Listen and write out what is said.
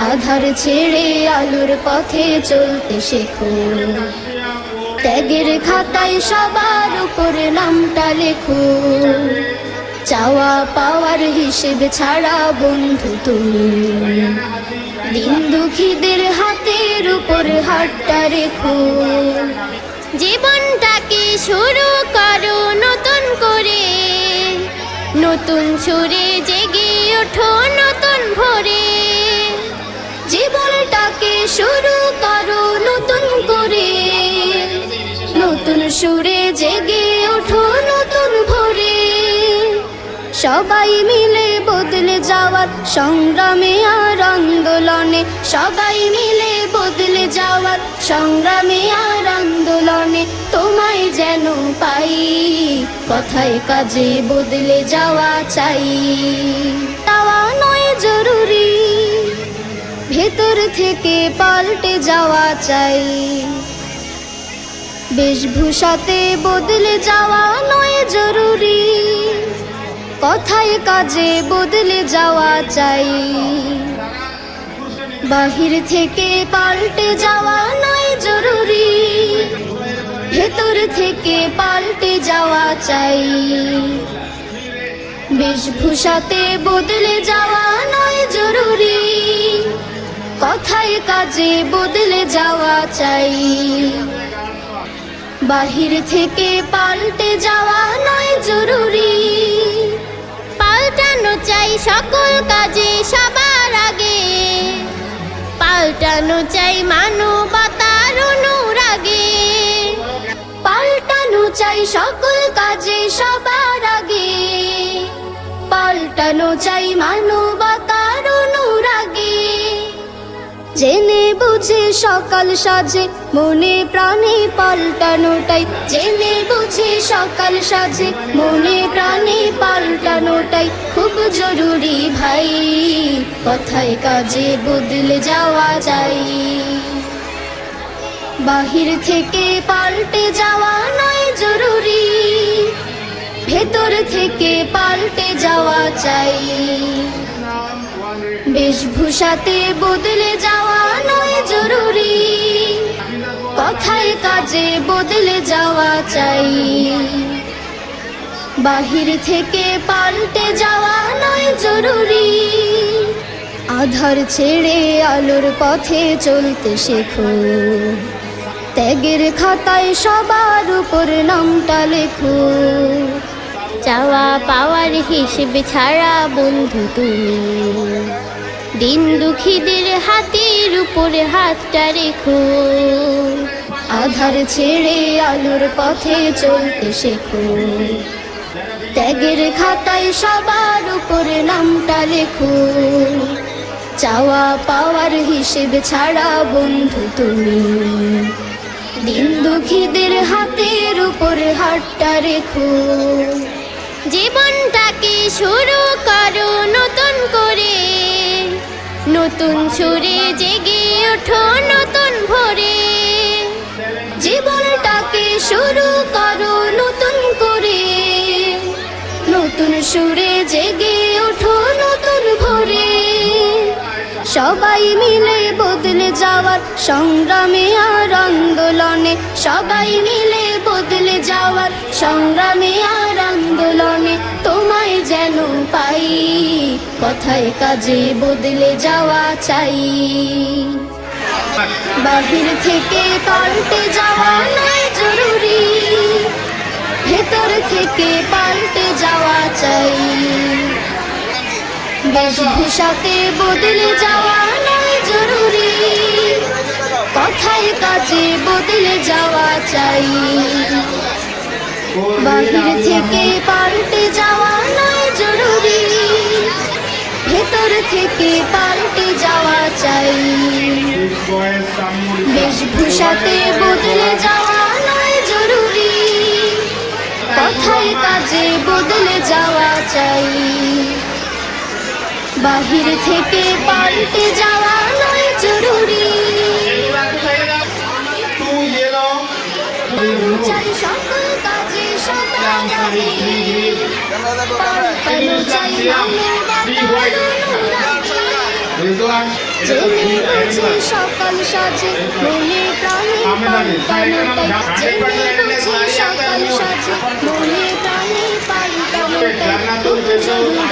আধার ছেড়ে আলোর পথে চলতে শেখো, ত্যাগের খাতায় সবার উপর নামটা লেখো। চাওয়া পাওয়ার হিসেব ছাড়া বন্ধু তুমি, দিন দুঃখীদের হাতের উপর হাতটা রেখো। জীবনটাকে শুরু করো নতুন করে, নতুন সুরে জেগে ওঠো নতুন ভোরে। জীবনটাকে শুরু করো নতুন করে, নতুন সুরে জেগে ওঠো নতুন ভোরে। সবাই মিলে বদলে যাওয়ার সংগ্রামে আর আন্দোলনে, সবাই মিলে বদলে যাওয়ার সংগ্রামে আর আন্দোলনে। তোমায় যেন পাই, কথায় কাজে বদলে যাওয়া চাই। চাওয়া নয় জরুরি, ভেতর থেকে পাল্টে যাওয়া চাই। বেশভূষাতে বদলে যাওয়া নয় জরুরি, কথায় কাজে বদলে যাওয়া চাই। বাহির থেকে পাল্টে যাওয়া নয় জরুরি, ভেতর থেকে পাল্টে যাওয়া চাই। বেশভূষাতে বদলে যাওয়া নয় জরুরি, কথায় কাজে বদলে যাওয়া চাই। বাহির থেকে পাল্টে যাওয়া নয় জরুরি, পাল্টানো চাই সকল কাজে সবার আগে। পাল্টানো চাই মানবতার অনুরাগে, পাল্টানো চাই সকল কাজে সবার আগে। পাল্টানো চাই মানবতার অনুরাগে। জেনে বুঝে সকাল সাজে মনে প্রাণে পাল্টানোটাই, জেনে বুঝে সকাল সাজে মনে প্রাণে পাল্টানোটাই খুব জরুরি ভাই। কথায় কাজে বদলে যাওয়া চাই। বাহির থেকে পাল্টে যাওয়া নয় জরুরি, ভেতর থেকে পাল্টে যাওয়া চাই। বেশভূষাতে বদলে যাওয়া নয় জরুরি, কথায় কাজে বদলে যাওয়া চাই। বাহির থেকে পাল্টে যাওয়া নয় জরুরি, আধার ছেড়ে আলোর পথে চলতে শেখো, ত্যাগের খাতায় সবার উপর নামটা লেখো। চাওয়া পাওয়ার হিসেব ছাড়া বন্ধু তুমি, দিন দুঃখীদের হাতের উপরে হাতটা রেখো। আধার ছেড়ে আলোর পথে চলতে শেখো, ত্যাগের খাতায় সবার উপরে নামটা লেখো। চাওয়া পাওয়ার হিসেব ছাড়া বন্ধু তুমি, দিন দুঃখীদের হাতের উপরে হাতটা রেখো। জীবনটাকে শুরু করো নতুন করে, নতুন সুরে জেগে ওঠো নতুন ভোরে। জীবনটাকে শুরু করো নতুন করে, নতুন সুরে জেগে ওঠো নতুন ভোরে। সবাই মিলে বদলে যাওয়ার সংগ্রামে আর আন্দোলনে, সবাই মিলে বদলে যাওয়ার সংগ্রামে আর আন্দোলনে। তোমায় যেন পাই, কথায় কাজে বদলে যাওয়া চাই। বাহির থেকে পাল্টে যাওয়া নয় জরুরি, ভেতর থেকে পাল্টে যাওয়া চাই। বেশভূষাতে বদলে যাওয়া নয় জরুরি, কথায় কাজে বদলে যাওয়া চাই। বাহির থেকে পাল্টে যাওয়া নয় জরুরি, ভেতর থেকে পাল্টে যাওয়া চাই। বেশভূষাতে বদলে যাওয়া নয় জরুরি, কথায় কাজে বদলে যাওয়া চাই। বাহির থেকে পাল্টে যাওয়া নয় জরুরি, চাই সকল কাজে সবার আগে। পাল্টানো চাই মানবতার অনুরাগে। জেনে বুঝে সকাল সাজে মনে প্রাণে পাল্টানোটাই, জেনে বুঝে সকাল সাজে মনে প্রাণে পাল্টানোটাই খুব জরুরি।